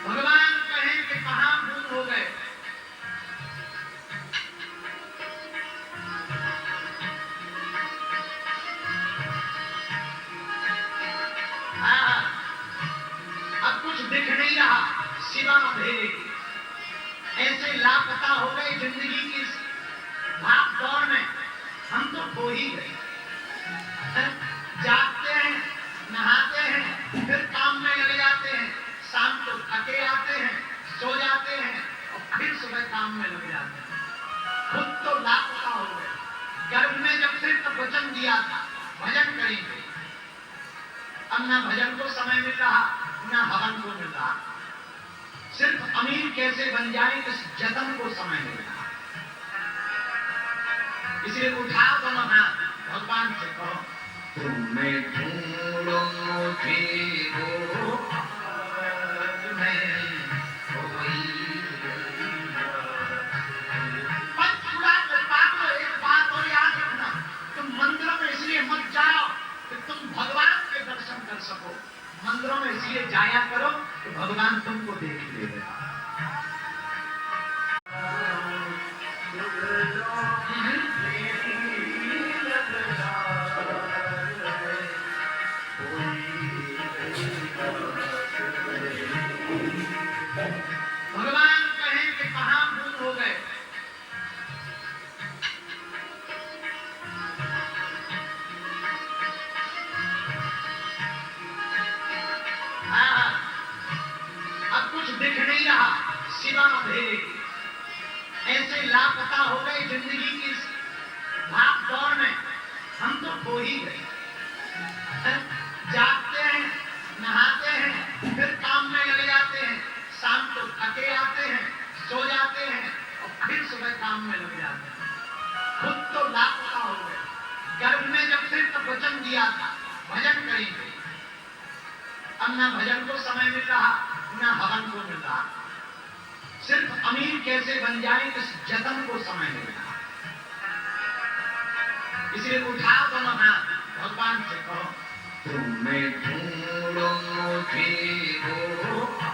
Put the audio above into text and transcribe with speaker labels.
Speaker 1: भगवान कहें कि कहां गुम हो गए। अब कुछ दिख नहीं रहा सिवा अंधेरे की। ऐसे लापता हो गए जिंदगी की भाग दौड़ में, हम तो खो ही गए। जागते हैं, नहाते हैं, फिर काम में लग जाते हैं, शाम को थके आते हैं, सो जाते हैं और फिर सुबह काम में लग जाते हैं। खुद तो लापता हो गए। गर्भ में जब से तो वचन दिया था भजन करेंगे, अब ना भजन को समय मिल रहा ना हवन को मिल रहा। सिर्फ अमीर कैसे बन जाए इस जतन को समय मिल रहा। इसलिए उठाओ दोनों हाथ, भगवान से कहो तुम्हें ढूंढो मुझे हो सको। मंदिरों में इसलिए जाया करो कि भगवान तुमको देख ले। भगवान कहें कि कहां गुम हो गए। अब कुछ दिख नहीं रहा सिवा अंधेरे की। ऐसे लापता हो गए जिंदगी की भाग दौड़ में, हम तो खो ही गए। जागते हैं, नहाते हैं, फिर काम में लग जाते हैं, शाम को थके आते हैं, सो जाते हैं और फिर सुबह काम में लग जाते हैं। खुद तो लापता हो गए। गर्भ में जब से तो वचन दिया था भजन करेंगे, अब ना भजन को समय मिल रहा ना हवन को मिल रहा। सिर्फ अमीर कैसे बन जाए इस जतन को समय मिल रहा। इसलिए उठाओ दोनों हाथ, भगवान से कहो तुम्हें ढूंढो मुझे हो